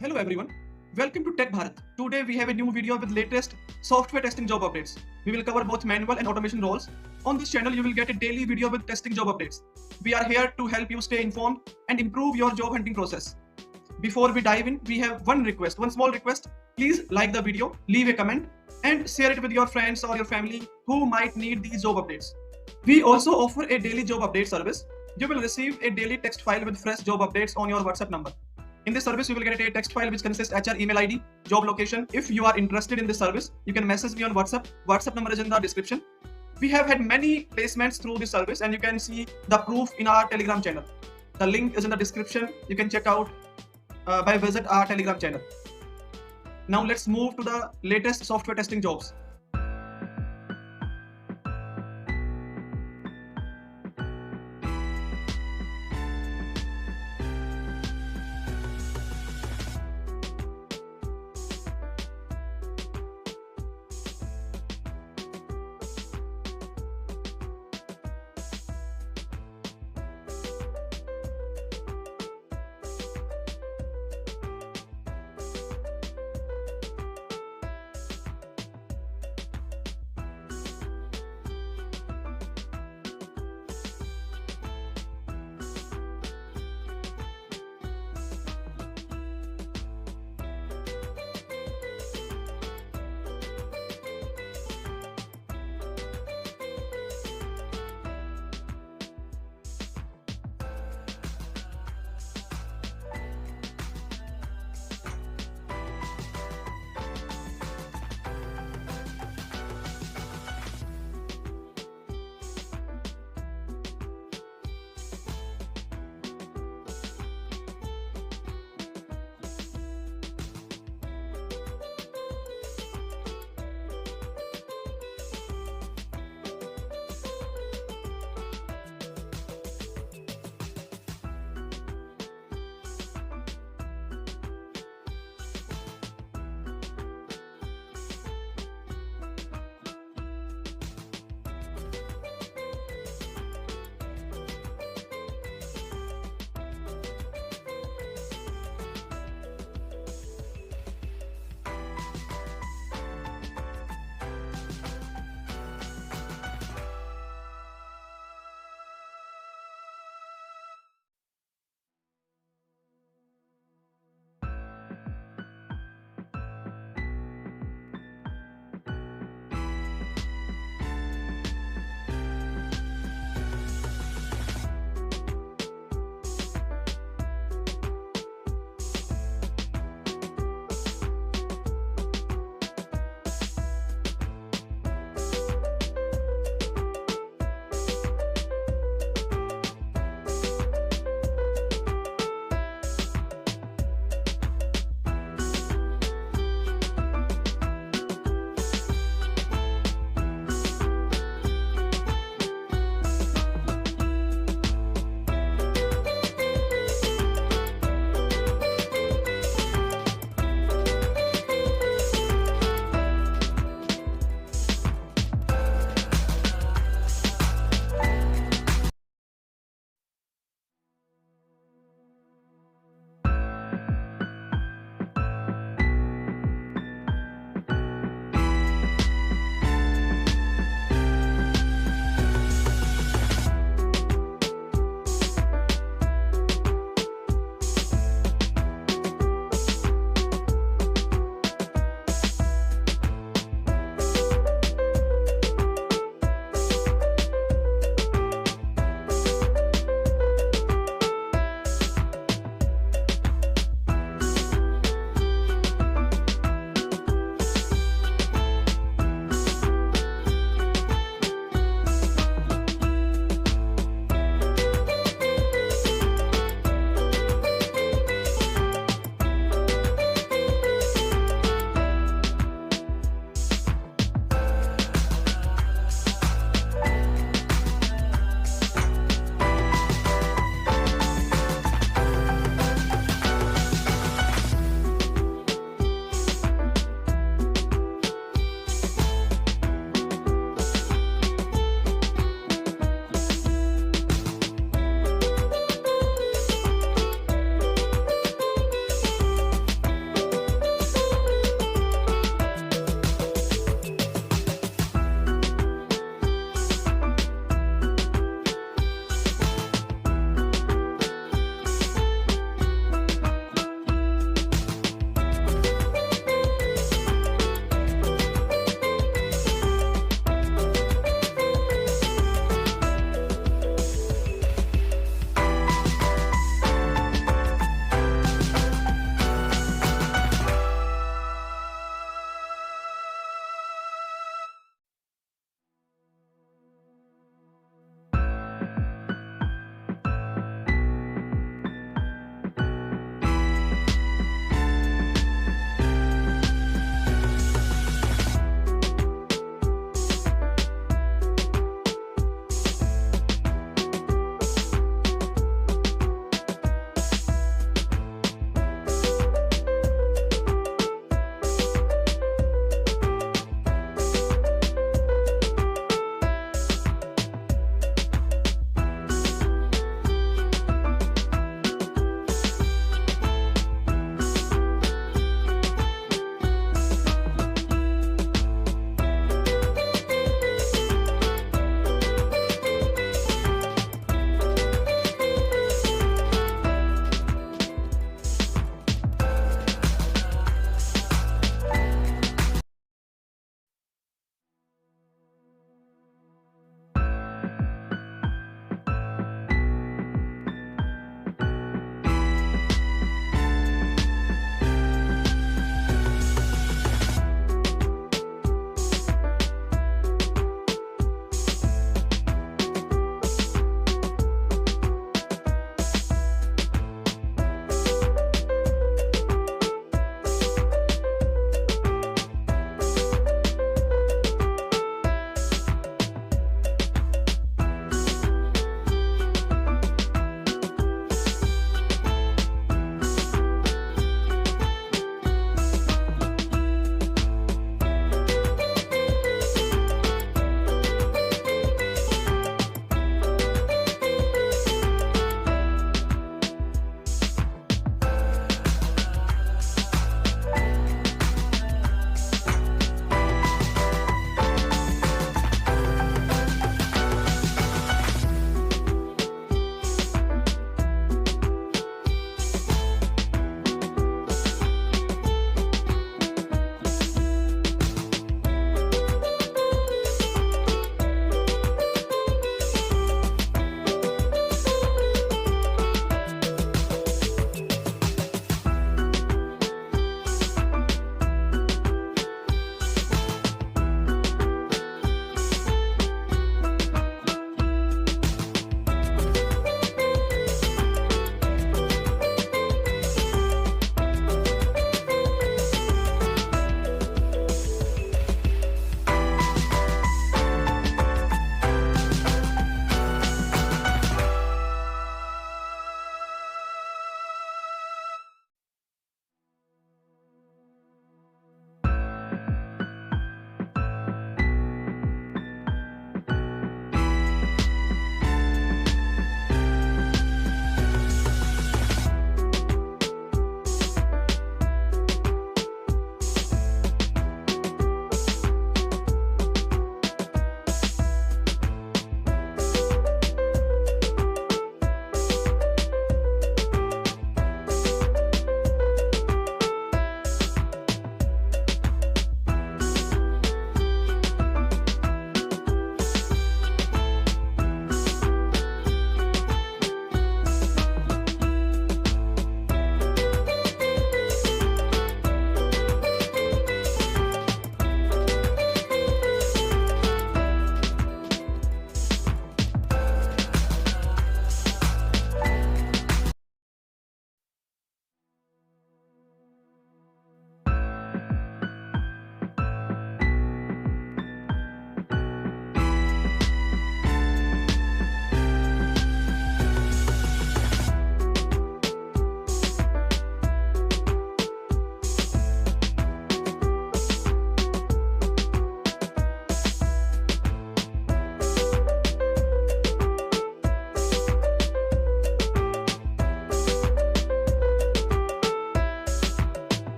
Hello everyone, welcome to Tech Bharat. Today we have a new video with latest software testing job updates. We will cover both manual and automation roles. On this channel you will get a daily video with testing job updates. We are here to help you stay informed and improve your job hunting process. Before we dive in, we have one small request. Please like the video, leave a comment and share it with your friends or your family who might need these job updates. We also offer a daily job update service. You will receive a daily text file with fresh job updates on your WhatsApp number. In this service, you will get a text file which consists HR email ID, job location. If you are interested in this service, you can message me on WhatsApp. WhatsApp number is in the description. We have had many placements through this service and you can see the proof in our Telegram channel. The link is in the description. You can check out by visit our Telegram channel. Now let's move to the latest software testing jobs.